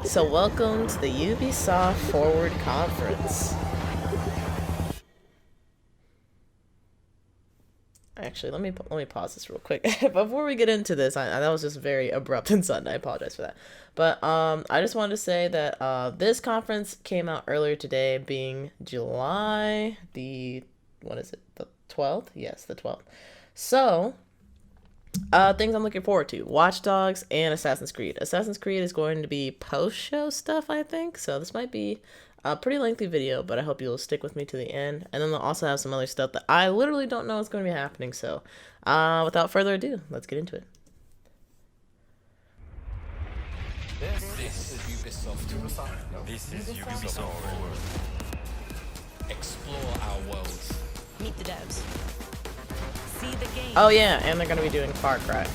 So welcome to the Ubisoft Forward Conference. Actually, let me pause this real quick before we get into this. That was just very abrupt and sudden. I apologize for that. But I just wanted to say that this conference came out earlier today, being July the the 12th? Yes, the 12th. So things I'm looking forward to: Watch Dogs and Assassin's Creed. Assassin's Creed is going to be post-show stuff, I think. So this might be a pretty lengthy video, but I hope you'll stick with me to the end. And then they'll also have some other stuff that I literally don't know what's going to be happening. So without further ado, let's get into it. This is Ubisoft. This is Ubisoft. Explore our worlds. Meet the devs. See the game. Oh yeah, and they're going to be doing Far Cry.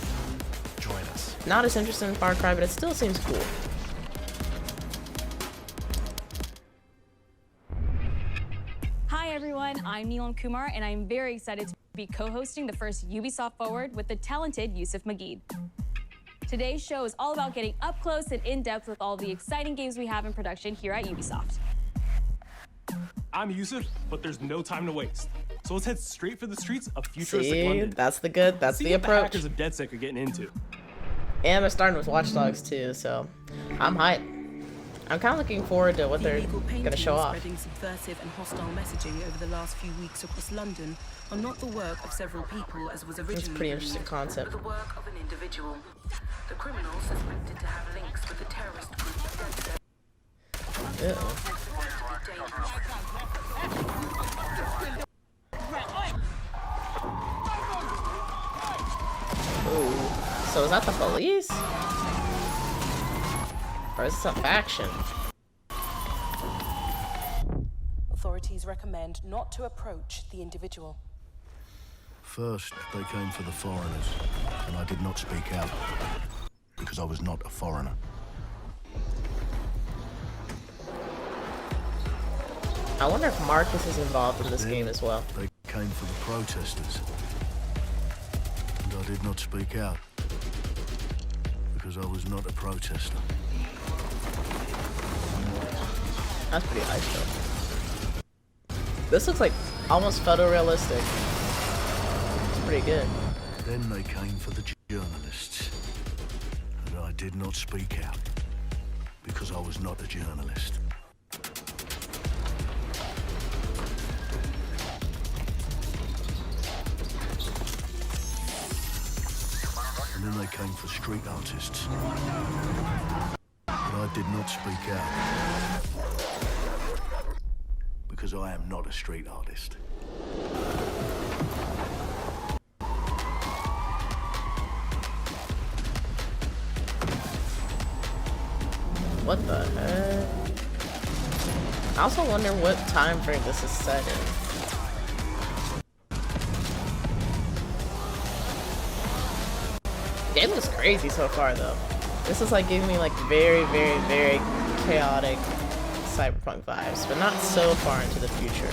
Join us. Not as interested in Far Cry, but it still seems cool. Hi everyone, I'm Neelam Kumar, and I'm very excited to be co-hosting the first Ubisoft Forward with the talented Yusuf Mageed. Today's show is all about getting up close and in-depth with all the exciting games we have in production here at Ubisoft. I'm Yusuf, but there's no time to waste. So let's head straight for the streets of futuristic See, London. that's the See approach. what the hackers of DedSec are getting into. And they're starting with Watch Dogs too, so I'm hyped. I'm kind of looking forward to what they're going to show off. Spreading subversive and hostile messaging over the last few weeks across London are not the work of several people, as was originally It's a pretty interesting believed, concept. but the work of an individual. The criminal suspected to have links with the terrorist group DedSec. Ooh. So is that the police? Or is this a faction? Authorities recommend not to approach the individual. First, they came for the foreigners, and I did not speak out, because I was not a foreigner. I wonder if Marcus is involved in this game as well. They came for the protesters, and I did not speak out, because I was not a protester. That's pretty high stuff. This looks like almost photorealistic. It's pretty good. Then they came for the journalists, and I did not speak out, because I was not a journalist. And then they came for street artists, but I did not speak out, because I am not a street artist. What the heck? I also wonder what time frame this is set in. The game looks crazy so far though. This is like giving me like very, very, very chaotic cyberpunk vibes, but not so far into the future.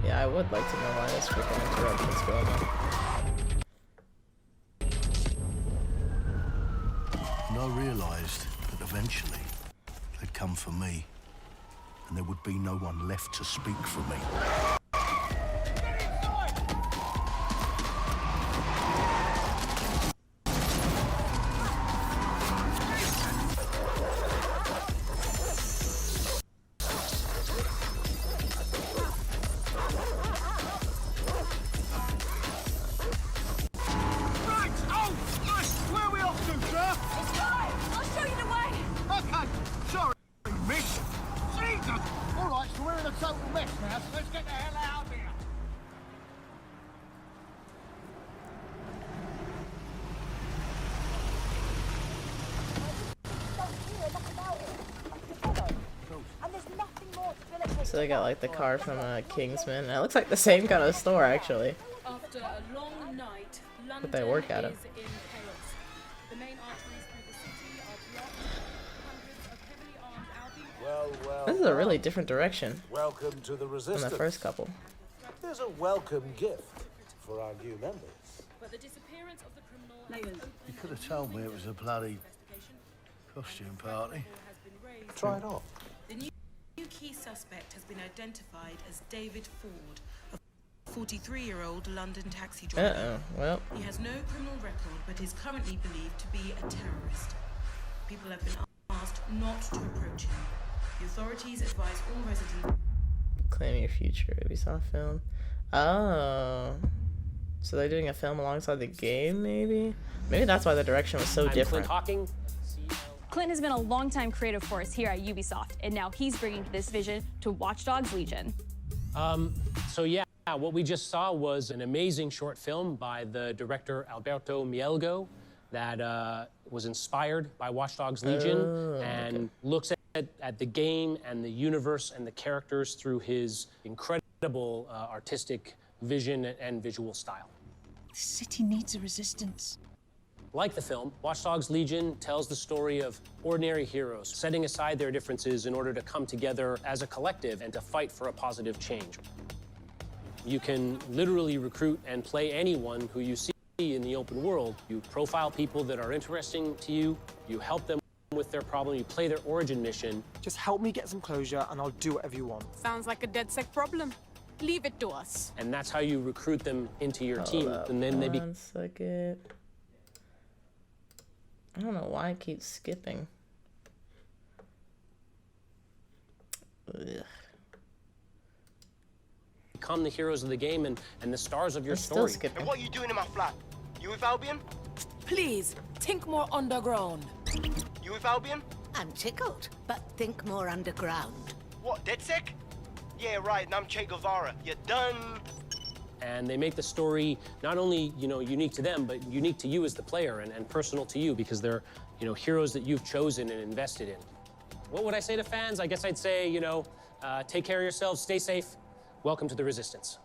Yeah, I would like to know why this freaking interruption's going on. And I realised that eventually they'd come for me, and there would be no one left to speak for me. So they got like the car from Kingsman. And it looks like the same kind of store actually. After a long night, London But they work at it. is in chaos. The main arteries through the city are blocked. Hundreds of heavily armed Albion This is a really different direction Welcome to the than Resistance. the first couple. There's a welcome gift for our new members. But the disappearance of the criminal You could have told me it was a bloody costume party. has been raised. Try it on. The new key suspect has been identified as David Ford, a 43-year-old London taxi driver. Well, He has no criminal record, but is currently believed to be a terrorist. People have been asked not to approach him. The authorities advise all residents. claim your future. Ubisoft film. Oh. So they're doing a film alongside the game, maybe? Maybe that's why the direction was so different. Clinton has been a longtime creative force here at Ubisoft, and now he's bringing this vision to Watch Dogs Legion. So yeah, what we just saw was an amazing short film by the director Alberto Mielgo that was inspired by Watch Dogs Legion and looks at the game and the universe and the characters through his incredible artistic vision and visual style. The city needs a resistance. Like the film, Watch Dogs Legion tells the story of ordinary heroes setting aside their differences in order to come together as a collective and to fight for a positive change. You can literally recruit and play anyone who you see in the open world. You profile people that are interesting to you, you help them with their problem, you play their origin mission. Just help me get some closure and I'll do whatever you want. Sounds like a DedSec problem. Leave it to us. And that's how you recruit them into your team. And then they become. One second. I don't know why I keep skipping. Ugh. Become the heroes of the game and the stars of your Still story. skipping. And what are you doing in my flat? You with Albion? Please, think more underground. You with Albion? I'm tickled, but think more underground. What, DedSec? Yeah, right, and I'm Che Guevara. You're done. And they make the story not only, unique to them, but unique to you as the player and personal to you because they're, heroes that you've chosen and invested in. What would I say to fans? I guess I'd say, take care of yourselves, stay safe. Welcome to the Resistance.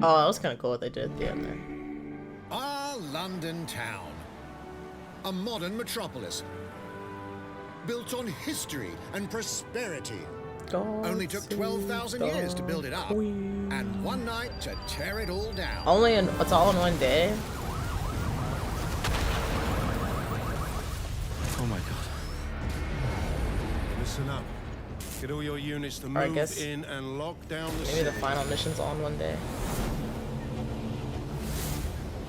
Oh, that was kind of cool what they did at the end there. Our London town. A modern metropolis. Built on history and prosperity. Only took 12,000 years to build it up, and one night to tear it all down. It's all in one day? Oh my god. Listen up. Get all your units to I move guess in and lock down the maybe city. the final mission's all in one day.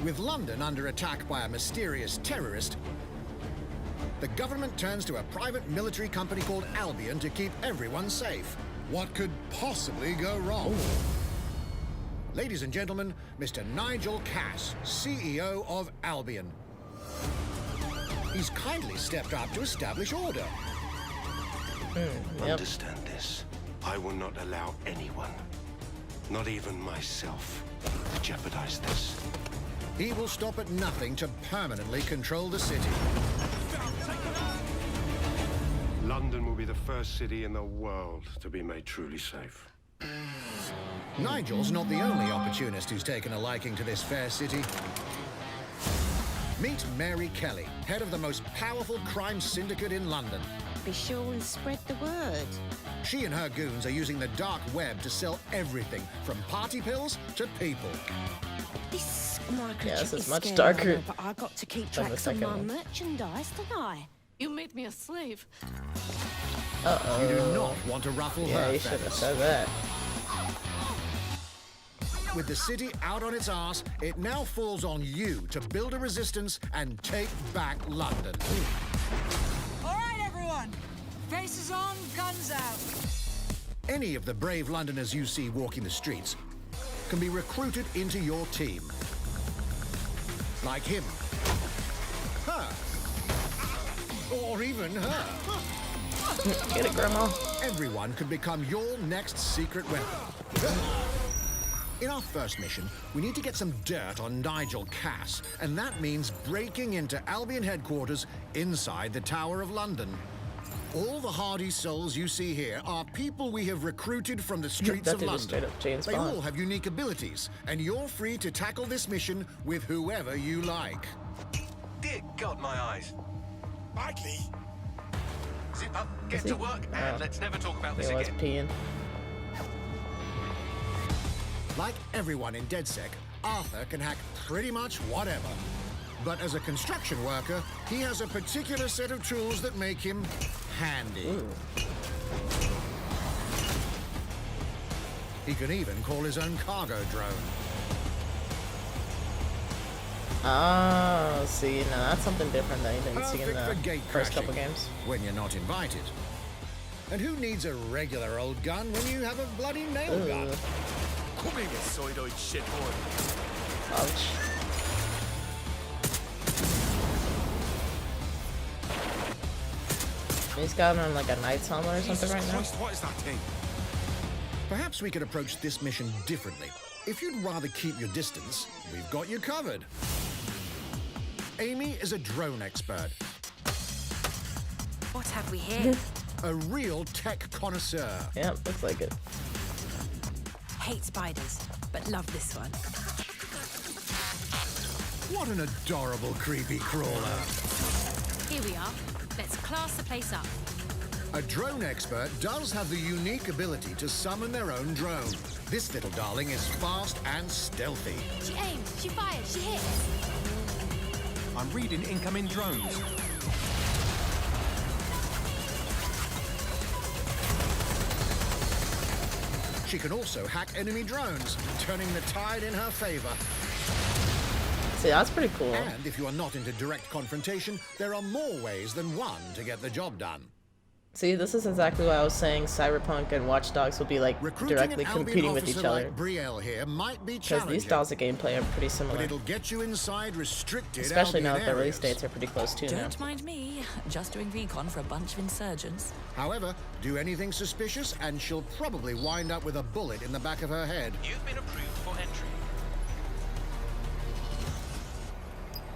With London under attack by a mysterious terrorist, the government turns to a private military company called Albion to keep everyone safe. What could possibly go wrong? Ladies and gentlemen, Mr. Nigel Cass, CEO of Albion. He's kindly stepped up to establish order. Understand this. I will not allow anyone, not even myself, to jeopardize this. He will stop at nothing to permanently control the city. London will be the first city in the world to be made truly safe. Nigel's not the only opportunist who's taken a liking to this fair city. Meet Mary Kelly, head of the most powerful crime syndicate in London. Be sure and spread the word. She and her goons are using the dark web to sell everything from party pills to people. This This is much scary, darker but I got to keep than the track of second my one. merchandise, don't I? You made me a slave. Uh-oh. You do not want to ruffle Yeah, her you should have feathers. said that. With the city out on its arse, it now falls on you to build a resistance and take back London. All right, everyone. Faces on, guns out. Any of the brave Londoners you see walking the streets can be recruited into your team. Like him. Her. Or even her. Get it, Grandma. Everyone could become your next secret weapon. In our first mission, we need to get some dirt on Nigel Cass, and that means breaking into Albion headquarters inside the Tower of London. All the hardy souls you see here are people we have recruited from the streets That of dude is London. straight up James They Bond. all have unique abilities, and you're free to tackle this mission with whoever you like. Dear God, my eyes. Mikey! Zip up, get to work, and let's never talk about this He was again. peeing. Like everyone in DedSec, Arthur can hack pretty much whatever. But as a construction worker, he has a particular set of tools that make him handy. Ooh. He can even call his own cargo drone. Oh, see, now that's something different that you didn't see in Perfect for the gate first couple crashing, games. when you're not invited. And who needs a regular old gun when you have a bloody nail Ooh. gun? Come here, you side-eyed shit boy. Ouch. He's got him on like a knight's helmet or something right now. Christ, what is that thing? Perhaps we could approach this mission differently. If you'd rather keep your distance, we've got you covered. Amy is a drone expert, What have we here? a real tech connoisseur. Yep, looks like it. Hate spiders, but love this one. What an adorable creepy crawler. Here we are. Let's class the place up. A drone expert does have the unique ability to summon their own drone. This little darling is fast and stealthy. She aims, she fires, she hits. I'm reading incoming drones. She can also hack enemy drones, turning the tide in her favor. See, that's pretty cool. And if you are not into direct confrontation, there are more ways than one to get the job done. See, this is exactly why I was saying Cyberpunk and Watch Dogs will be like Recruiting directly an Albion competing with each officer other. like Brielle here might be Because challenging. these styles of gameplay are pretty But similar. it'll get you inside restricted Especially now that Albion the release areas. dates are pretty close too now. Don't mind me, just doing recon for a bunch of insurgents. However, do anything suspicious and she'll probably wind up with a bullet in the back of her head. You've been approved for entry.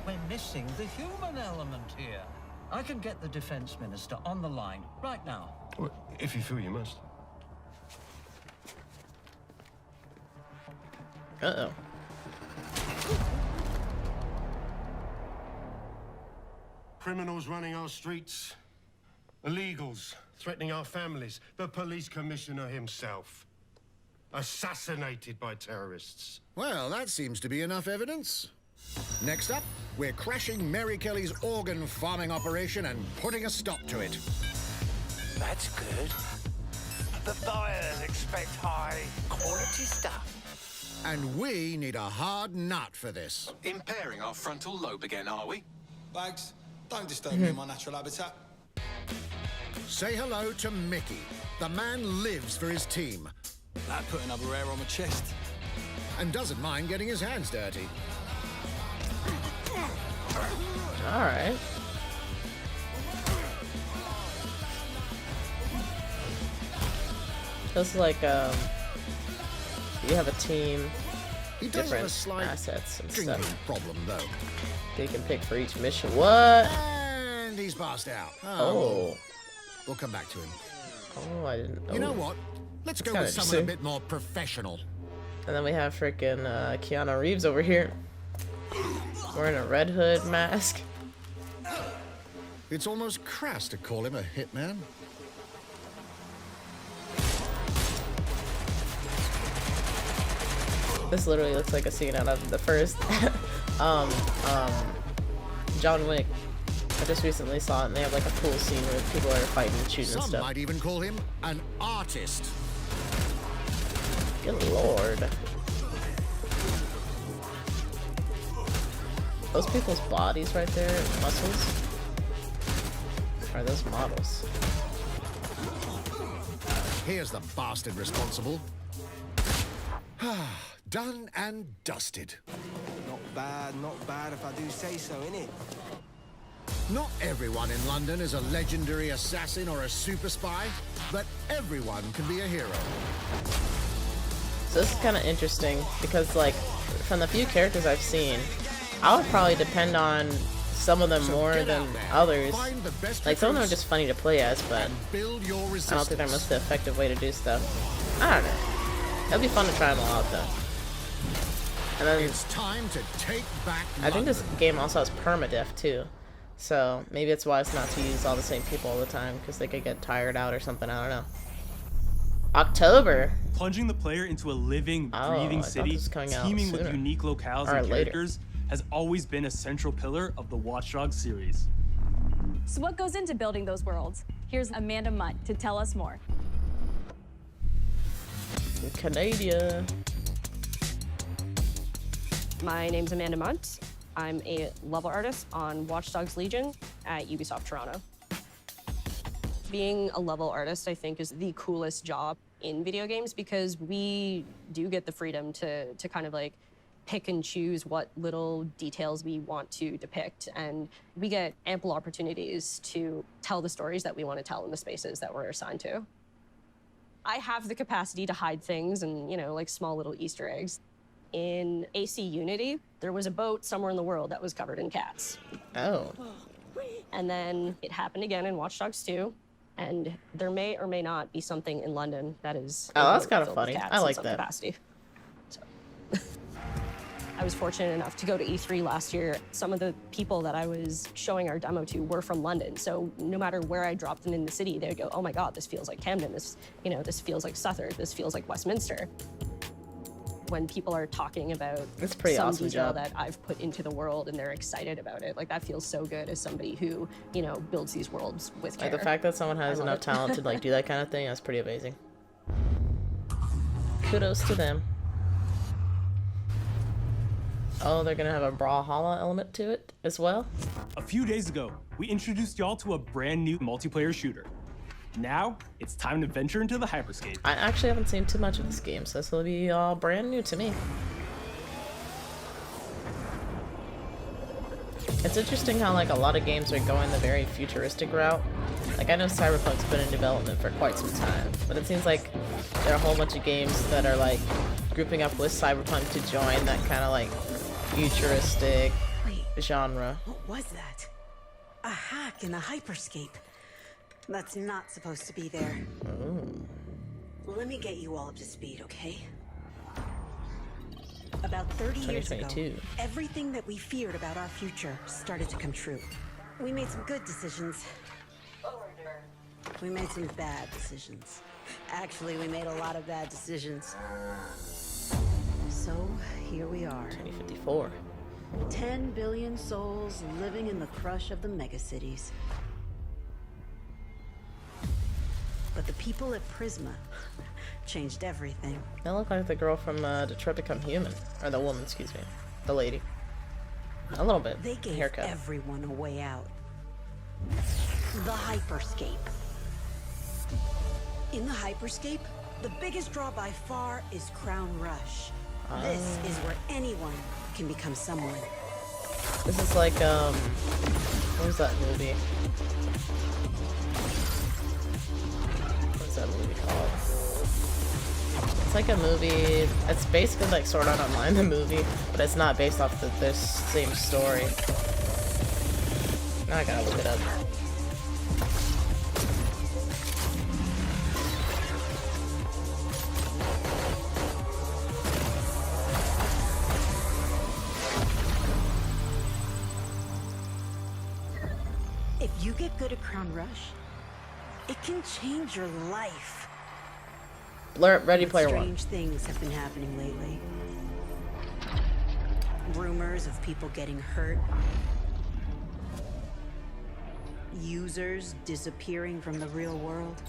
We're missing the human element here. I can get the Defense Minister on the line right now. Well, if you feel you must. Uh-oh. Criminals running our streets. Illegals threatening our families. The police commissioner himself. Assassinated by terrorists. Well, that seems to be enough evidence. Next up, we're crashing Mary Kelly's organ farming operation and putting a stop to it. That's good. The buyers expect high quality stuff. And we need a hard nut for this. Impairing our frontal lobe again, are we? Bags, don't disturb me in my natural habitat. Say hello to Mickey. The man lives for his team. Like putting another hair on my chest. And doesn't mind getting his hands dirty. Alright. Just like, you have a team, He does have a different slight assets and drinking stuff problem, though. they can pick for each mission. What? And he's passed out. Oh. We'll come back to him. Oh, I didn't know. You know what? Let's go kinda with someone a interesting. bit more professional. And then we have freaking Keanu Reeves over here. Wearing a Red Hood mask. It's almost crass to call him a hitman. This literally looks like a scene out of the first John Wick. I just recently saw it and they have like a cool scene where people are fighting and shooting and Some stuff. might even call him an artist. Good lord. Those people's bodies right there, muscles, are those models? Here's the bastard responsible. Done and dusted. Not bad if I do say so, innit? Not everyone in London is a legendary assassin or a super spy, but everyone can be a hero. So this is kind of interesting because, like, from the few characters I've seen, I would probably depend on some of them more than others. Like, some of them are just funny to play as, but I don't think they're most the effective way to do stuff. I don't know. It'll be fun to try them all out, though. And then It's time to take back I think this London. game also has permadeath too, So maybe it's wise not to use all the same people all the time because they could get tired out or something. I don't know. October. Plunging the player into a living, breathing city, teeming with unique locales and characters, has always been a central pillar of the Watch Dogs series. So what goes into building those worlds? Here's Amanda Mutt to tell us more. Canada. My name's Amanda Munt. I'm a level artist on Watch Dogs Legion at Ubisoft Toronto. Being a level artist, I think, is the coolest job in video games because we do get the freedom to kind of like pick and choose what little details we want to depict. And we get ample opportunities to tell the stories that we want to tell in the spaces that we're assigned to. I have the capacity to hide things and, you know, like small little Easter eggs. In AC Unity, there was a boat somewhere in the world that was covered in cats. Oh. And then it happened again in Watch Dogs 2. And there may or may not be something in London that is. Oh, that's kind of funny. I like that. Capacity. So. I was fortunate enough to go to E3 last year. Some of the people that I was showing our demo to were from London. So no matter where I dropped them in the city, they'd go, "Oh my God, this feels like Camden. This, you know, this feels like Southwark. This feels like Westminster." When people are talking about some awesome detail job. that I've put into the world and they're excited about it, like that feels so good as somebody who, you know, builds these worlds with care. Like the fact that someone has enough talent to like do that kind of thing, that's pretty amazing. Kudos to them. Oh, they're gonna have a brawlhalla element to it as well? A few days ago, we introduced y'all to a brand new multiplayer shooter. Now, it's time to venture into the hyperscape. I actually haven't seen too much of this game, so this will be all brand new to me. It's interesting how like a lot of games are going the very futuristic route. Like I know Cyberpunk's been in development for quite some time, but it seems like there are a whole bunch of games that are like grouping up with Cyberpunk to join that kind of like futuristic genre. What was that? A hack in the hyperscape. That's not supposed to be there. Ooh. Let me get you all up to speed, okay? About 30 years ago, everything that we feared about our future started to come true. We made some good decisions. We made some bad decisions. Actually, we made a lot of bad decisions. So, here we are. 2054. 10 billion souls living in the crush of the megacities. But the people at Prisma changed everything. They look like the girl from Detroit Become Human. Or the woman, excuse me. The lady. A little bit. They gave haircut. everyone a way out. The hyperscape. In the hyperscape, the biggest draw by far is Crown Rush. This is where anyone can become someone. This is like, what was that movie? What's that movie called? It's like a movie, it's basically like Sword Art Online, the movie, but it's not based off the same story. Now I gotta look it up. If you get good at Crown Rush, it can change your life. Ready Player One. Strange things have been happening lately. Rumors of people getting hurt. Users disappearing from the real world.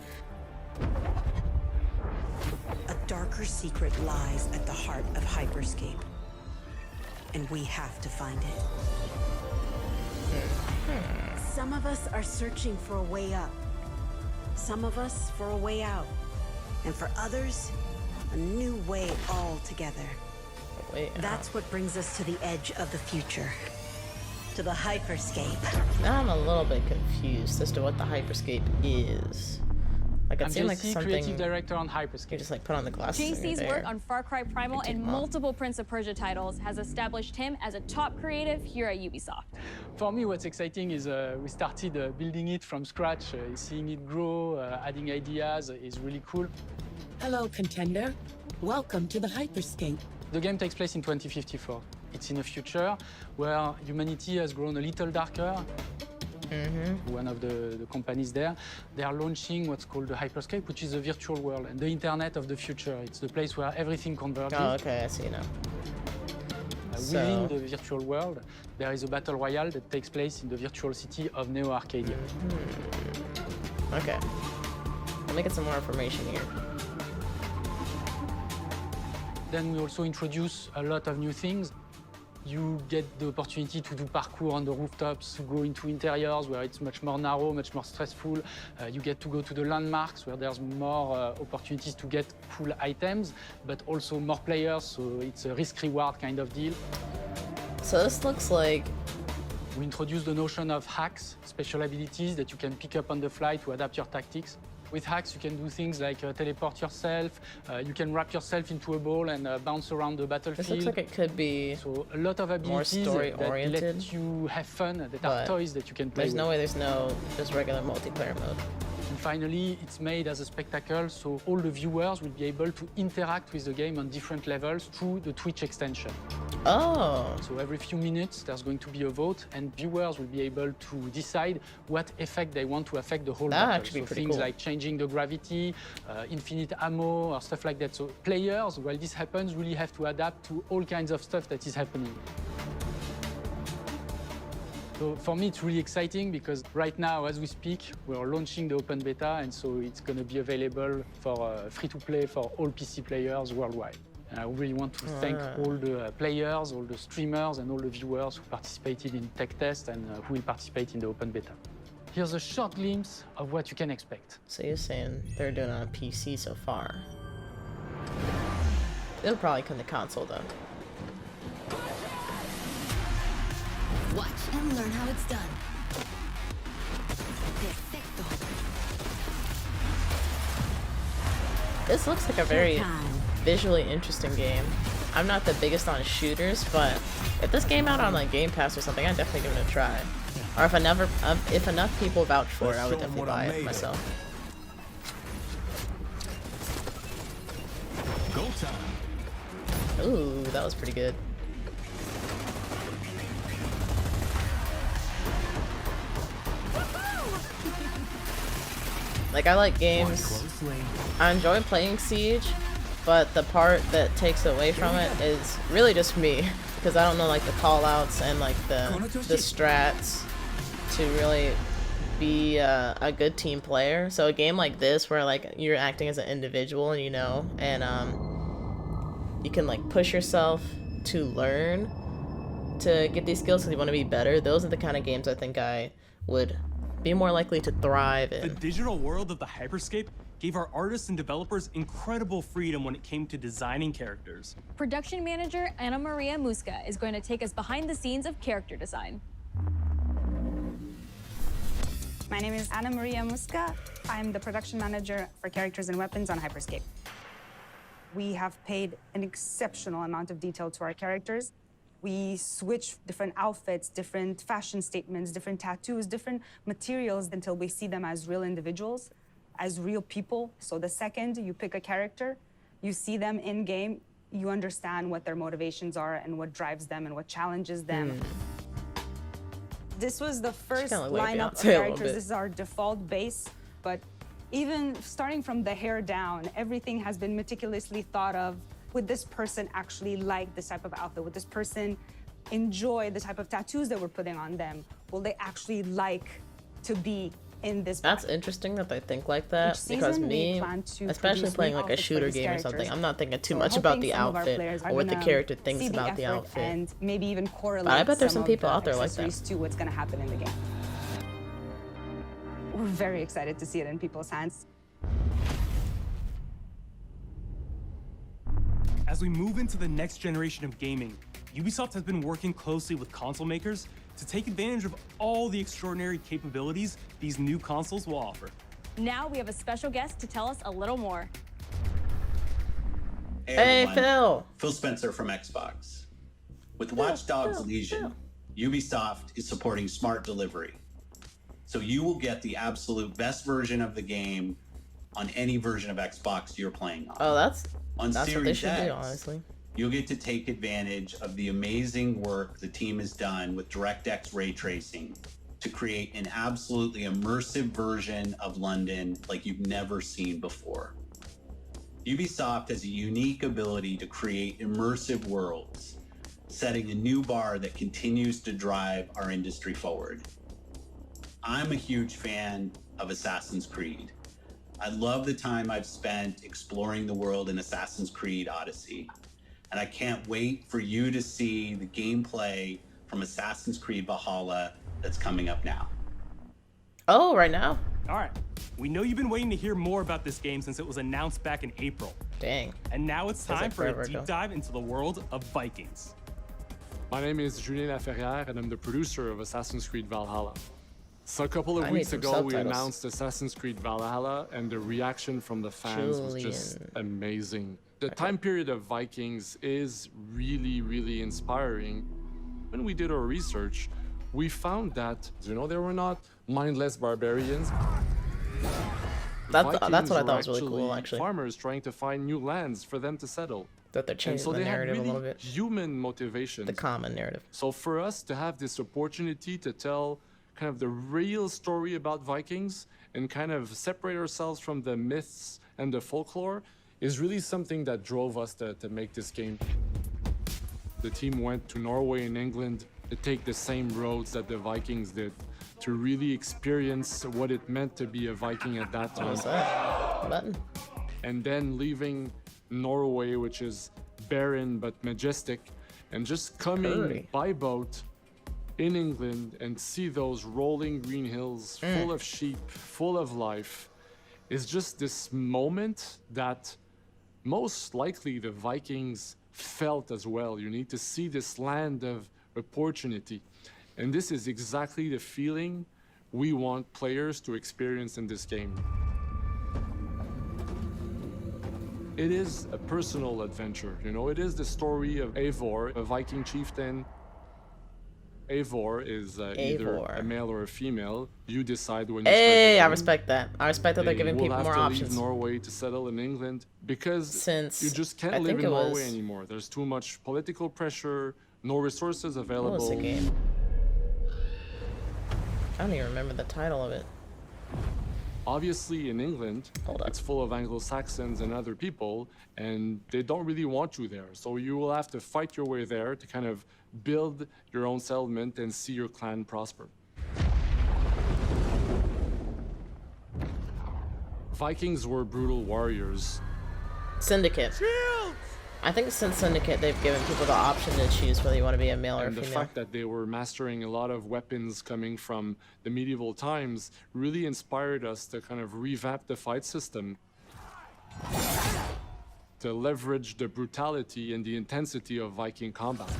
A darker secret lies at the heart of Hyperscape. And we have to find it. Some of us are searching for a way up. Some of us for a way out. And for others, a new way altogether. That's what brings us to the edge of the future. To the hyperscape. Now I'm a little bit confused as to what the hyperscape is. Like it seemed like something creative director on Hyperscape. You just like put on the glasses. JC's work on Far Cry Primal and multiple Prince of Persia titles has established him as a top creative here at Ubisoft. For me, what's exciting is we started building it from scratch. Seeing it grow, adding ideas is really cool. Hello, contender. Welcome to the Hyperscape. The game takes place in 2054. It's in a future where humanity has grown a little darker, one of the companies there. They are launching what's called the Hyperscape, which is a virtual world and the internet of the future. It's the place where everything converges. Oh, okay, I see now. Within the virtual world, there is a battle royale that takes place in the virtual city of Neo Arcadia. Okay. Let me get some more information here. Then we also introduce a lot of new things. You get the opportunity to do parkour on the rooftops, to go into interiors where it's much more narrow, much more stressful. You get to go to the landmarks where there's more opportunities to get cool items, but also more players, so it's a risk-reward kind of deal. So this looks like... We introduce the notion of hacks, special abilities that you can pick up on the fly to adapt your tactics. With hacks, you can do things like teleport yourself, you can wrap yourself into a ball and bounce around the battlefield. This looks like it could be so a lot of abilities more story-oriented. That let you have fun, that are toys that you can play with. There's no way there's no just regular multiplayer mode. And finally, it's made as a spectacle, so all the viewers will be able to interact with the game on different levels through the Twitch extension. Oh. So every few minutes, there's going to be a vote, and viewers will be able to decide what effect they want to affect the whole battle. Actually so pretty things cool. like changing the gravity, infinite ammo, or stuff like that. So players, while this happens, really have to adapt to all kinds of stuff that is happening. So for me, it's really exciting because right now, as we speak, we're launching the open beta, and so it's going to be available for free-to-play for all PC players worldwide. And I really want to thank all the players, all the streamers, and all the viewers who participated in tech test and who will participate in the open beta. Here's a short glimpse of what you can expect. So you're saying they're doing it on PC so far. It'll probably come to console though. Watch and learn how it's done. This looks like a very visually interesting game. I'm not the biggest on shooters, but if this came out on like Game Pass or something, I'd definitely give it a try. Or if enough people vouch for it, I would definitely buy it myself. Go time. Ooh, that was pretty good. Like, I like games. I enjoy playing Siege, but the part that takes away from it is really just me, because I don't know like the callouts and like the strats to really be a good team player. So a game like this where like you're acting as an individual and you can like push yourself to learn to get these skills because you want to be better. Those are the kind of games I think I would be more likely to thrive in. The digital world of the Hyperscape gave our artists and developers incredible freedom when it came to designing characters. Production manager Ana Maria Musca is going to take us behind the scenes of character design. My name is Ana Maria Musca. I'm the production manager for characters and weapons on Hyperscape. We have paid an exceptional amount of detail to our characters. We switch different outfits, different fashion statements, different tattoos, different materials until we see them as real individuals, as real people. So the second you pick a character, you see them in game, you understand what their motivations are and what drives them and what challenges them. This was the first lineup of characters. This is our default base, but even starting from the hair down, everything has been meticulously thought of. Would this person actually like this type of outfit? Would this person enjoy the type of tattoos that we're putting on them? Will they actually like to be in this That's interesting that they think like that, because me, especially playing like a shooter game or something, I'm not thinking too much about the outfit or what the character thinks about the outfit. And maybe even correlate but I bet there's some people out there like that. To what's going to happen in the game. We're very excited to see it in people's hands. As we move into the next generation of gaming, Ubisoft has been working closely with console makers to take advantage of all the extraordinary capabilities these new consoles will offer. Now we have a special guest to tell us a little more. Hey, Phil! Phil Spencer from Xbox. With Watch Dogs Legion, Ubisoft is supporting smart delivery. So you will get the absolute best version of the game on any version of Xbox you're playing on. Oh, that's Series what they should X, do, honestly. You'll get to take advantage of the amazing work the team has done with DirectX ray tracing to create an absolutely immersive version of London like you've never seen before. Ubisoft has a unique ability to create immersive worlds, setting a new bar that continues to drive our industry forward. I'm a huge fan of Assassin's Creed. I love the time I've spent exploring the world in Assassin's Creed Odyssey, and I can't wait for you to see the gameplay from Assassin's Creed Valhalla that's coming up now. Oh, right now? All right. We know you've been waiting to hear more about this game since it was announced back in April. Dang. And now it's time for a deep ago. dive into the world of Vikings. My name is Julien Laferrière, and I'm the producer of Assassin's Creed Valhalla. So a couple of I need weeks some ago, we subtitles. announced Assassin's Creed Valhalla, and the reaction from the fans was just amazing. The time period of Vikings is really, really inspiring. When we did our research, we found that, they were not mindless barbarians. That's what I Vikings thought were was really cool, actually. Farmers trying to find new lands for them to settle. That they're And changing so the they had narrative really a little bit. human motivations. The common narrative. So for us to have this opportunity to tell kind of the real story about Vikings and kind of separate ourselves from the myths and the folklore is really something that drove us to make this game. The team went to Norway and England to take the same roads that the Vikings did, to really experience what it meant to be a Viking at that time. What's that? Button. And then leaving Norway, which is barren but majestic, and just coming by boat in England and see those rolling green hills full of sheep, full of life, is just this moment that most likely the Vikings felt as well. You need to see this land of opportunity. And this is exactly the feeling we want players to experience in this game. It is a personal adventure, it is the story of Eivor, a Viking chieftain. Eivor is either a male or a female. You decide when you start the Hey, I game. respect that. I respect that they're giving people more You will have to options. leave Norway to settle in England because you just I can't live think in it Norway was- anymore. There's too much political pressure, no resources What available. was the game? I don't even remember the title of it. Obviously, in England, it's full of Anglo-Saxons and other people, and they don't really want you there. So you will have to fight your way there to kind of build your own settlement and see your clan prosper. Vikings were brutal warriors. Syndicate. I think since Syndicate, they've given people the option to choose whether you want to be a male or a And the female. fact that they were mastering a lot of weapons coming from the medieval times really inspired us to kind of revamp the fight system, to leverage the brutality and the intensity of Viking combat.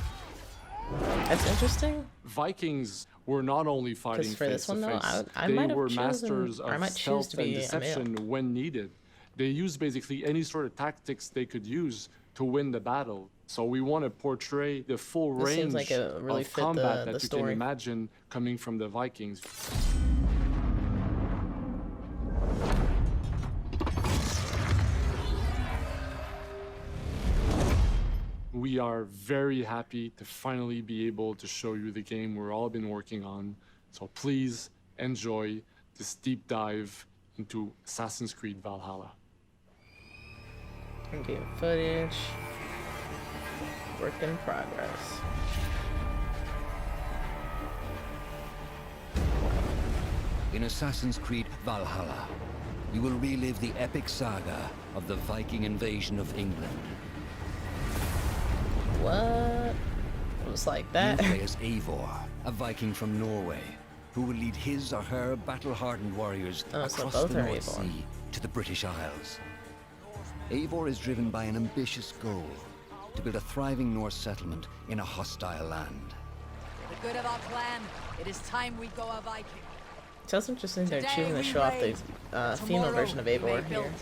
That's interesting. Vikings were not only fighting for this face to one, though, face, I they might have were chosen- masters I of might choose stealth to be and a male. deception when needed. They used basically any sort of tactics they could use to win the battle. So we want to portray the full This range seems like it really of fit combat the that you story. can imagine coming from the Vikings. We are very happy to finally be able to show you the game we've all been working on. So please enjoy this deep dive into Assassin's Creed Valhalla. Game footage. Work in progress. In Assassin's Creed Valhalla, you will relive the epic saga of the Viking invasion of England. What? It was like that. You play as Eivor, a Viking from Norway, who will lead his or her battle-hardened warriors Oh, so across both the are North Eivor. Sea to the British Isles. Eivor is driven by an ambitious goal, to build a thriving Norse settlement in a hostile land. For the good of our clan, it is time we go a Viking. Sounds interesting they're Today choosing to we show off reign, the female tomorrow version of we may Eivor here. build.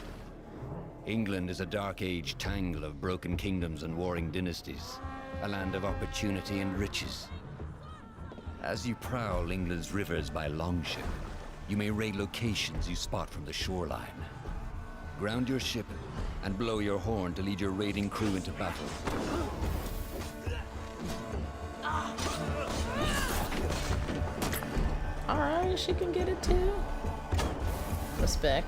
England is a dark age tangle of broken kingdoms and warring dynasties, a land of opportunity and riches. As you prowl England's rivers by longship, you may raid locations you spot from the shoreline. Ground your ship and blow your horn to lead your raiding crew into battle. Alright, she can get it too. Respect.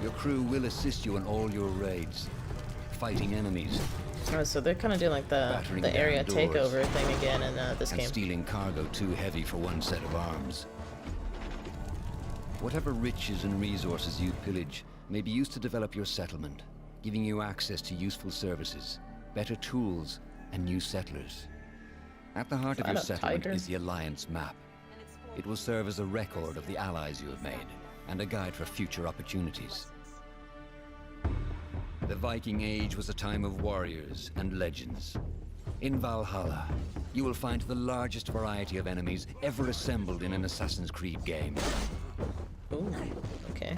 Your crew will assist you on all your raids, fighting enemies. Oh, so they're kind of doing like the area takeover thing again in this game. Stealing cargo too heavy for one set of arms. Whatever riches and resources you pillage may be used to develop your settlement, giving you access to useful services, better tools, and new settlers. At the heart of your settlement is the Alliance map. It will serve as a record of the allies you have made, and a guide for future opportunities. The Viking Age was a time of warriors and legends. In Valhalla, you will find the largest variety of enemies ever assembled in an Assassin's Creed game. Ooh, okay.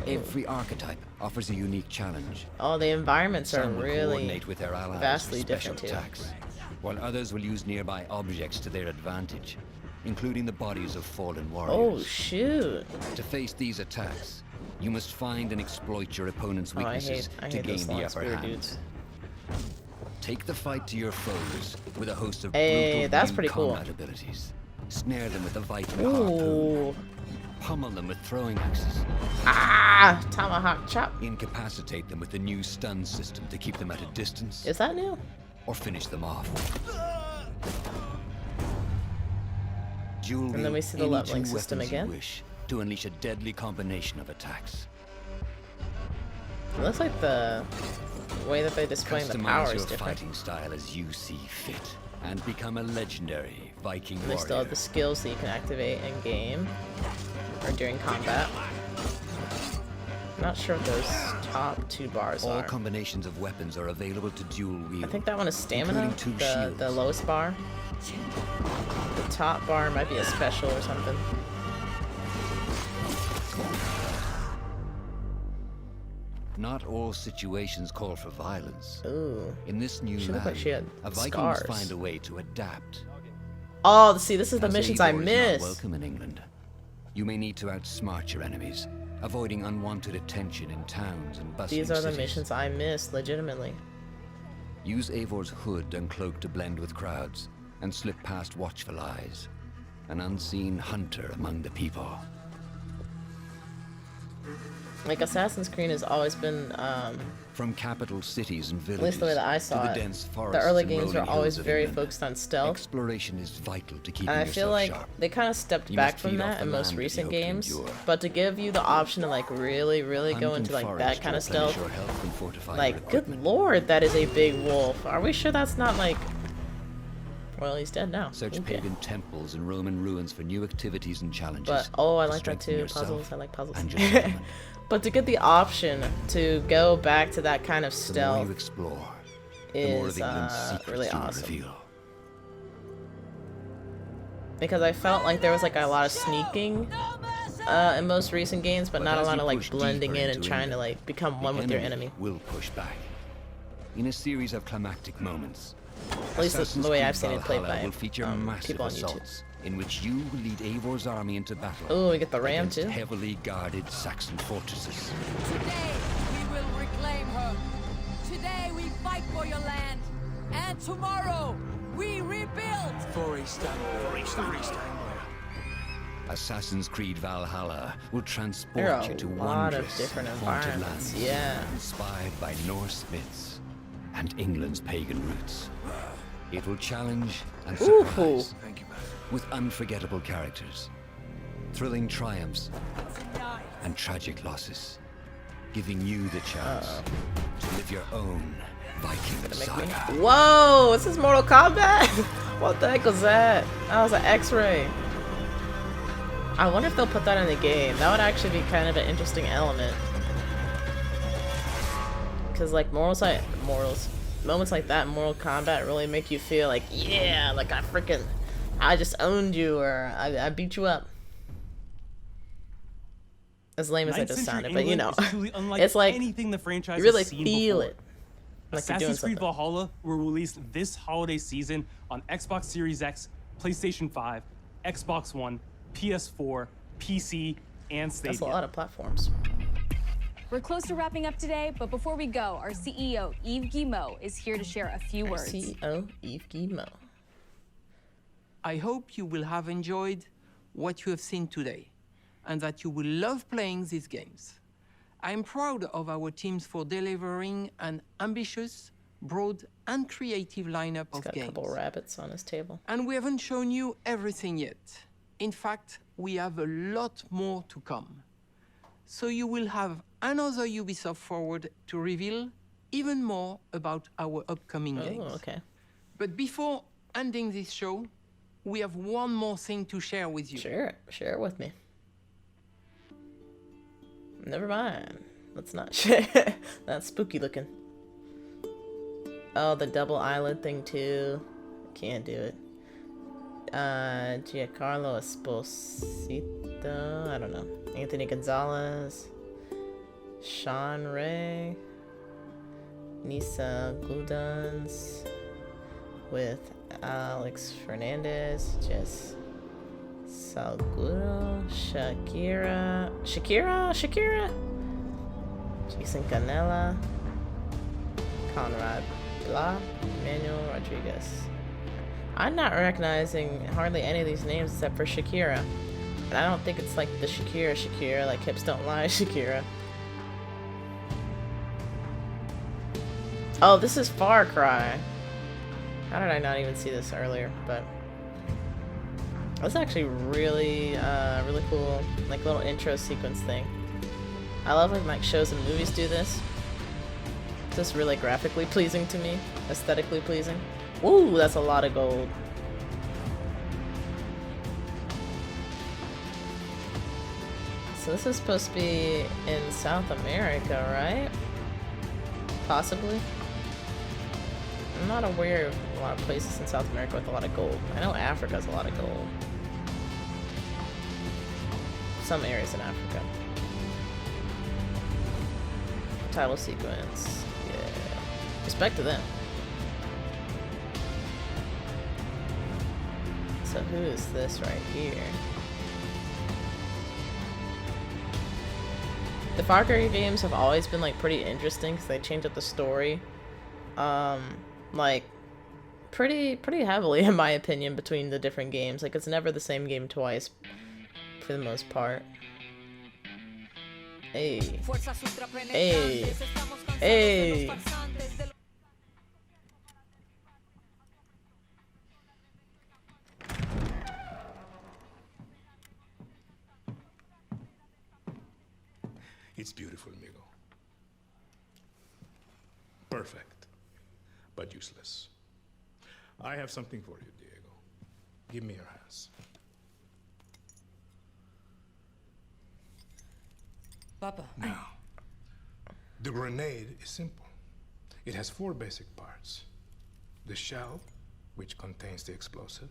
Every archetype offers a unique challenge. Oh, the environments are Some will really coordinate with their allies vastly for special different too. attacks, while others will use nearby objects to their advantage, including the bodies of fallen warriors. Oh, shoot. To face these attacks, you must find and exploit your opponent's weaknesses to gain the upper hand. Dudes. Take the fight to your foes with a host of Hey, that's brutal pretty cool. combat abilities. Snare them with a Viking harpoon. Pummel them with throwing axes. Ah! Tomahawk chop. Incapacitate them with the new stun system to keep them at a distance. Is that new? Or finish them off. Dual And then we see the any leveling two system weapons you again. wish to unleash a deadly combination of attacks. It looks like the way that they display the power Customize is your different. fighting style as you see fit, and become a legendary Viking They warrior. still have the skills that you can activate in game or during combat. I'm not sure what those top two bars All are. combinations of weapons are available to dual wield. I think that one is stamina, including two shields. the lowest bar. The top bar might be a special or something. Not all situations call for violence. Ooh. In this new She looked land, like she had a Viking scars. must find a way to adapt. Oh, see, this is the As missions I Eivor is missed. not welcome in England. You may need to outsmart your enemies, avoiding unwanted attention in towns and bustling These are the cities. missions I missed, legitimately. Use Eivor's hood and cloak to blend with crowds, and slip past watchful eyes. An unseen hunter among the people. Like, Assassin's Creed has always been, From capital cities and at villages least the way that I to saw the it, dense the forests early and games were rolling always hills of very England. focused on stealth. Exploration is vital to keeping And I yourself feel like sharp. they kind of stepped You back must from feed off that the in most land that recent you hope to games. endure. But to give you the option to, like, really Hunt go and into, like, forage that to kind of replenish stealth. your health and fortify your Like, good equipment. lord, that is a big wolf. Are we sure that's not, like... Well, he's dead now. Search Okay. pagan temples and Roman ruins for new activities and challenges. But, oh, I to like that strengthen too. yourself Puzzles. I like puzzles. and your settlement. But to get the option to go back to that kind of The more stealth you explore, the more is of England's secrets really you'll awesome. reveal. Because I felt like there was like a lot of sneaking in most recent games, but not a as lot you of like push blending deeper in and into trying to England, like become the one with your enemy. will push back. In a series of climactic moments, At least that's the way I've seen it played Valhalla by will feature massive people on YouTube. assaults in which you will lead Eivor's army into battle. Oh, we get the ram against too. heavily guarded Saxon fortresses. Today, we will reclaim her. Today, we fight for your land. And tomorrow, we rebuild. For East Anglia. For East Anglia. Assassin's Creed Valhalla will transport There are you to a lot of wondrous different and haunted environments, lands, yeah. inspired by Norse myths and England's pagan roots. It will challenge and Ooh. surprise with unforgettable characters, thrilling triumphs, and tragic losses, giving you the chance to live your own Viking saga. Whoa, this is Mortal Kombat? What the heck was that? That was an X-ray. I wonder if they'll put that in the game. That would actually be kind of an interesting element. Because like moments like that in Mortal Kombat really make you feel like, yeah, like I just owned you, or I beat you up. As lame as I 9th just century sounded, but you know, England is truly unlike it's like anything the franchise you really has seen feel before. it. Like you're doing Assassin's Creed something. Valhalla will release this holiday season on Xbox Series X, PlayStation 5, Xbox One, PS4, PC, and Stadia. That's a lot of platforms. We're close to wrapping up today, but before we go, our CEO, Yves Guillemot, is here to share a few words. CEO, Yves Guillemot. I hope you will have enjoyed what you have seen today, and that you will love playing these games. I'm proud of our teams for delivering an ambitious, broad, and creative lineup of Got games. a couple rabbits on his table. And we haven't shown you everything yet. In fact, we have a lot more to come. So you will have another Ubisoft Forward to reveal even more about our upcoming games. Okay. But before ending this show, we have one more thing to share with you. Share it with me. Never mind. Let's not share. That's spooky looking. Oh, the double eyelid thing too. Can't do it. Giancarlo Esposito. I don't know. Anthony Gonzalez. Sean Ray. Nisa Gluduns. With Alex Fernandez. Jess Salgudo. Shakira. Jason Canella. Conrad Blah. Manuel Rodriguez. I'm not recognizing hardly any of these names except for Shakira. And I don't think it's like the Shakira, like Hips Don't Lie Shakira. Oh, this is Far Cry. How did I not even see this earlier? But that's actually really, really cool, like little intro sequence thing. I love when like shows and movies do this. It's just really graphically pleasing to me, aesthetically pleasing. Ooh, that's a lot of gold. So this is supposed to be in South America, right? Possibly. I'm not aware of a lot of places in South America with a lot of gold. I know Africa has a lot of gold. Some areas in Africa. Title sequence. Yeah. Respect to them. So who is this right here? The Far Cry games have always been like pretty interesting because they change up the story, like pretty heavily in my opinion between the different games. Like it's never the same game twice, for the most part. Hey, hey, hey. It's beautiful, amigo. Perfect, but useless. I have something for you, Diego. Give me your hands. Papa. Now, the grenade is simple. It has 4 basic parts. The shell, which contains the explosive,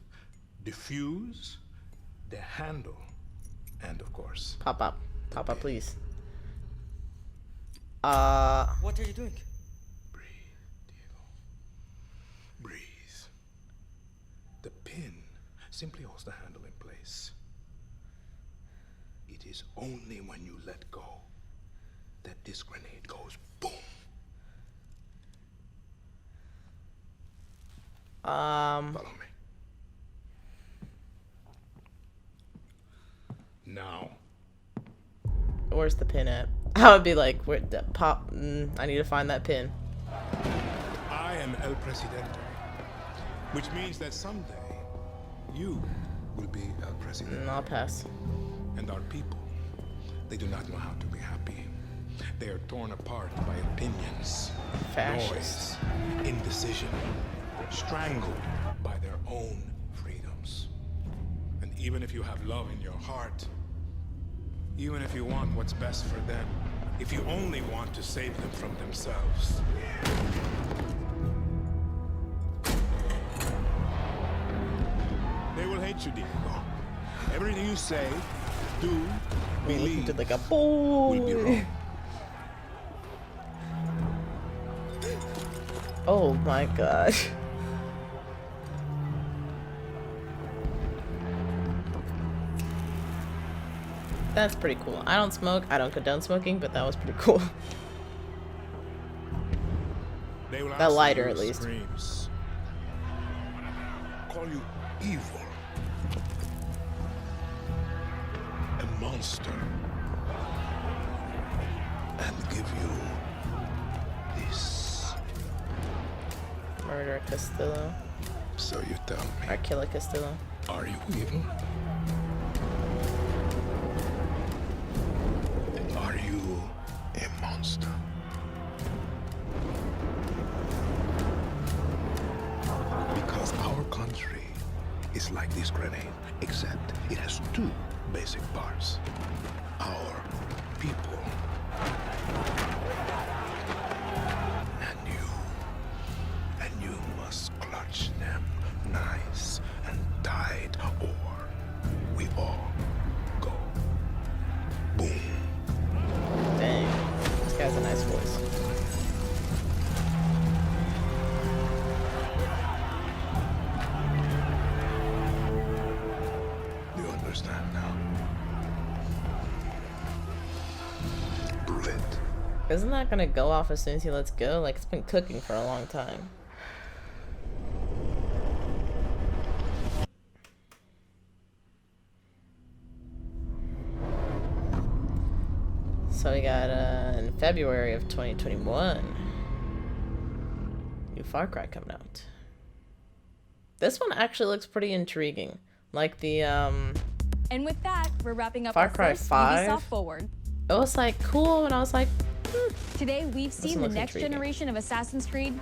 the fuse, the handle, and of course... Pop up, please. What are you doing? Breathe, Diego. Breathe. The pin simply holds the handle in place. It is only when you let go that this grenade goes boom. Follow me. Now. Where's the pin at? I would be like, where the pop? I need to find that pin. I am El Presidente, which means that someday you will be El Presidente. I'll pass. And our people, they do not know how to be happy. They are torn apart by opinions, Fascist. noise, indecision, strangled by their own freedoms. And even if you have love in your heart, even if you want what's best for them, if you only want to save them from themselves, they will hate you, Diego. Everything you say, do, believe, did like a boy. will be wrong. Oh my gosh. That's pretty cool. I don't smoke. I don't condone smoking, but that was pretty cool. That lighter, at least. Screams. Call you evil. A monster. And give you this. Murder Castillo. So you tell me. Arquilla Castillo. Are you evil? Are you a monster? Because our country is like this grenade, except it has two basic parts. Our people. And you must clutch them nice and tight, or we all go boom. Dang, this guy's a nice voice. You understand now? Brew it. Isn't that gonna go off as soon as he lets go? Like, it's been cooking for a long time. So we got in February of 2021, new Far Cry coming out. This one actually looks pretty intriguing. Like the And with that, we're wrapping up Far our Cry first 5. Ubisoft Forward. It was like cool, and I was like, Today, we've seen the looks next intriguing. generation of Assassin's Creed,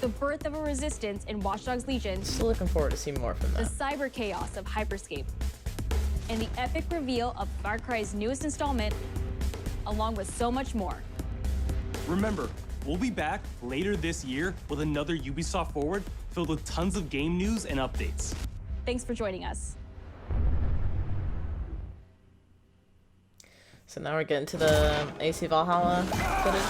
the birth of a resistance in Watch Dogs Legion, Still looking forward to see more from the that. cyber chaos of Hyperscape, and the epic reveal of Far Cry's newest installment, along with so much more. Remember, we'll be back later this year with another Ubisoft Forward filled with tons of game news and updates. Thanks for joining us. So now we're getting to the AC Valhalla footage.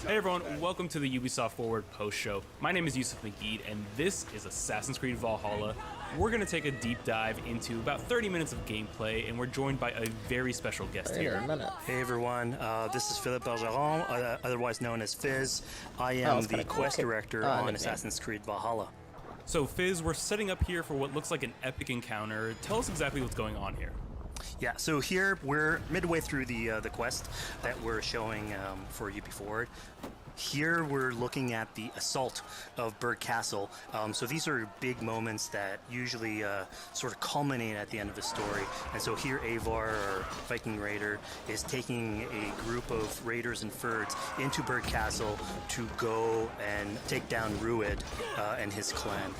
Hey everyone, welcome to the Ubisoft Forward post show. My name is Yusuf Magid, and this is Assassin's Creed Valhalla. We're going to take a deep dive into about 30 minutes of gameplay, and we're joined by a very special guest here. Hey everyone, this is Philippe Bergeron, otherwise known as Fizz. I am the quest director on Assassin's Creed Valhalla. So Fizz, we're setting up here for what looks like an epic encounter. Tell us exactly what's going on here. Yeah, so here we're midway through the quest that we're showing for UB Forward. Here we're looking at the assault of Berg Castle. So these are big moments that usually sort of culminate at the end of the story. And so here Eivor, our Viking raider, is taking a group of raiders and Fyrds into Berg Castle to go and take down Rued and his clan.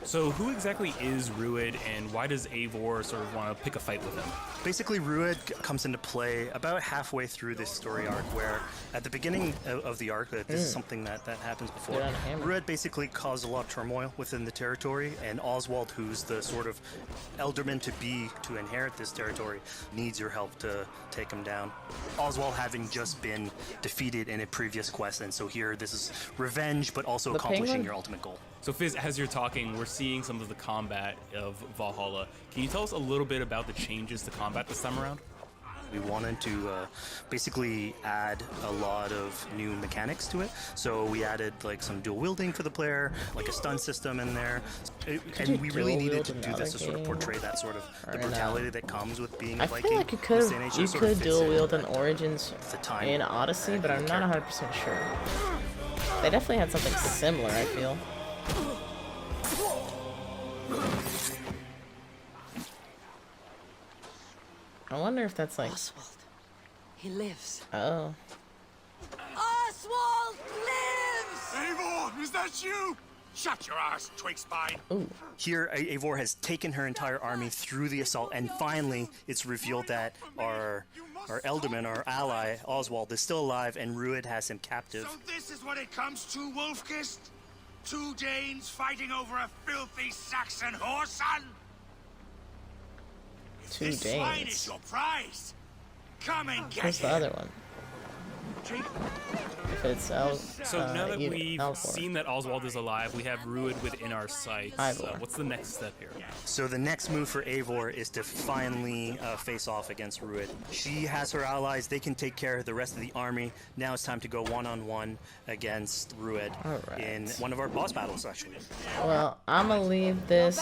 So who exactly is Rued, and why does Eivor sort of want to pick a fight with him? Basically, Rued comes into play about halfway through this story arc, where at the beginning of the arc, this is something that happens before, Rued basically caused a lot of turmoil within the territory, and Oswald, who's the sort of elderman-to-be to inherit this territory, needs your help to take him down. Oswald having just been defeated in a previous quest, and so here this is revenge, but also accomplishing your ultimate goal. So Fizz, as you're talking, we're seeing some of the combat of Valhalla. Can you tell us a little bit about the changes to combat this time around? We wanted to basically add a lot of new mechanics to it. So we added like some dual wielding for the player, like a stun system in there. And we really needed to do this to sort of portray that sort of the brutality that comes with being a Viking. I feel like you could dual wield in Origins in Odyssey, but I'm not 100% sure. They definitely had something similar, I feel. I wonder if that's like Oswald. He lives. Oh. Oswald lives! Eivor, is that you? Shut your ass, twig spine. Ooh. Here, Eivor has taken her entire army through the assault, and finally, it's revealed that our Elderman, our ally, Oswald, is still alive, and Rued has him captive. So this is what it comes to, Wolfkist? 2 Danes fighting over a filthy Saxon whoreson? Two This swine Danes. is your prize. Come and get Where's the him. other one? If it's El, So now that we've Elcor. seen that Oswald is alive, we have Rued within our sights. Ivor. What's the next step here? So the next move for Eivor is to finally face off against Rued. She has her allies. They can take care of the rest of the army. Now it's time to go one-on-one against Rued in one of our boss battles, actually. Well, I'm gonna leave this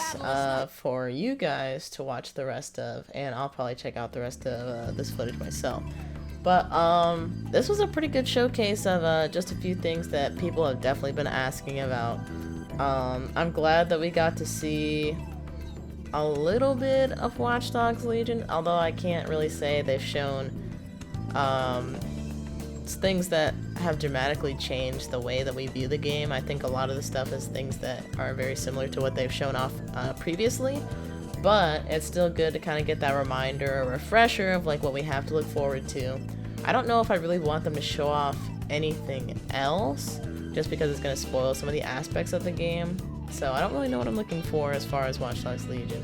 for you guys to watch the rest of, and I'll probably check out the rest of this footage myself. But this was a pretty good showcase of just a few things that people have definitely been asking about. I'm glad that we got to see a little bit of Watch Dogs Legion, although I can't really say they've shown things that have dramatically changed the way that we view the game. I think a lot of the stuff is things that are very similar to what they've shown off previously, but it's still good to kind of get that reminder, a refresher of like what we have to look forward to. I don't know if I really want them to show off anything else, just because it's going to spoil some of the aspects of the game. So I don't really know what I'm looking for as far as Watch Dogs Legion.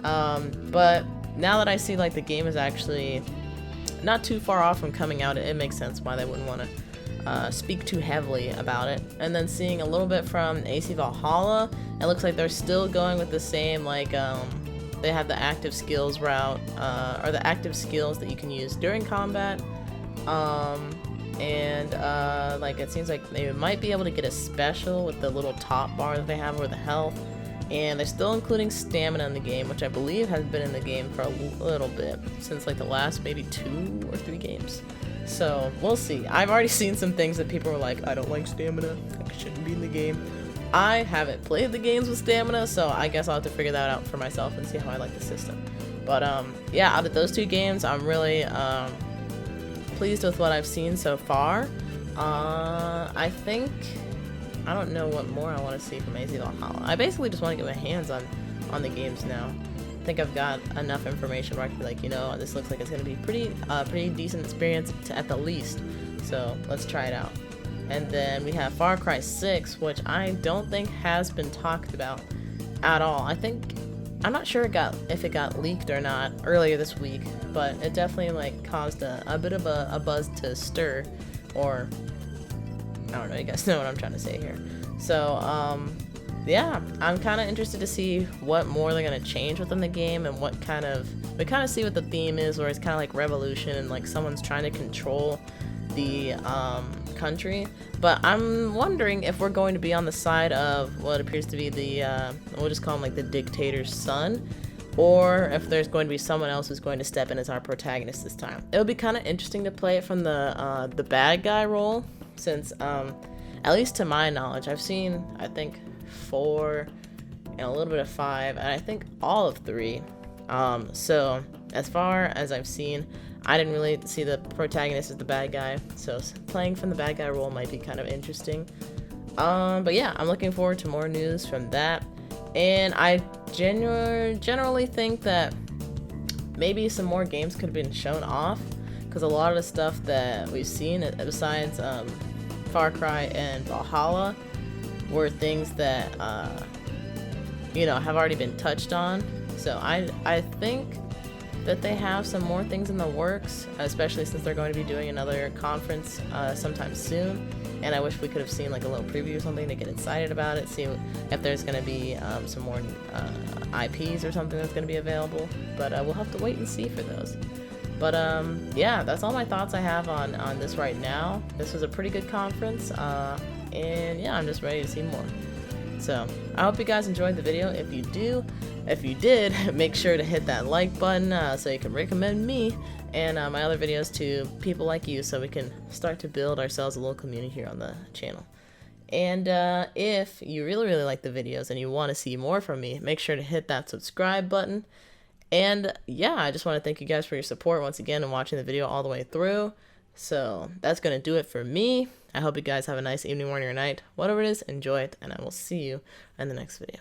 But now that I see like the game is actually not too far off from coming out, it makes sense why they wouldn't want to speak too heavily about it. And then seeing a little bit from AC Valhalla, it looks like they're still going with the same like they have the active skills route, or the active skills that you can use during combat. Like it seems like they might be able to get a special with the little top bar that they have over the health, and they're still including stamina in the game, which I believe has been in the game for a little bit, since like the last maybe 2 or 3 games. So we'll see. I've already seen some things that people were like, I don't like stamina, it shouldn't be in the game. I haven't played the games with stamina, so I guess I'll have to figure that out for myself and see how I like the system. But yeah, out of those 2 games, I'm really pleased with what I've seen so far. I think I don't know what more I want to see from AZ Valhalla. I basically just want to get my hands on the games now. I think I've got enough information where I can be like, you know, this looks like it's going to be pretty decent experience at the least. So let's try it out. And then we have Far Cry 6, which I don't think has been talked about at all. I'm not sure if it got leaked or not earlier this week, but it definitely like caused a bit of a buzz to stir, or I don't know, you guys know what I'm trying to say here. So yeah, I'm kind of interested to see what more they're gonna change within the game, and we kind of see what the theme is, where it's kind of like revolution and like someone's trying to control the country. But I'm wondering if we're going to be on the side of what appears to be the we'll just call him like the dictator's son, or if there's going to be someone else who's going to step in as our protagonist this time. It would be kind of interesting to play it from the bad guy role, since at least to my knowledge, I've seen I think 4 and a little bit of 5, and I think all of 3. So as far as I've seen, I didn't really see the protagonist as the bad guy, so playing from the bad guy role might be kind of interesting. But yeah, I'm looking forward to more news from that, and I generally think that maybe some more games could have been shown off, because a lot of the stuff that we've seen, besides Far Cry and Valhalla, were things that you know, have already been touched on. So I think that they have some more things in the works, especially since they're going to be doing another conference sometime soon. And I wish we could have seen like a little preview or something to get excited about it, see if there's going to be some more IPs or something that's going to be available. But we'll have to wait and see for those. But yeah, that's all my thoughts I have on this right now. This was a pretty good conference, and yeah, I'm just ready to see more. So I hope you guys enjoyed the video. If you did, make sure to hit that like button so you can recommend me and my other videos to people like you, so we can start to build ourselves a little community here on the channel. And if you really like the videos and you want to see more from me, make sure to hit that subscribe button. And yeah, I just want to thank you guys for your support once again and watching the video all the way through. So that's going to do it for me. I hope you guys have a nice evening, morning, or night. Whatever it is, enjoy it, and I will see you in the next video.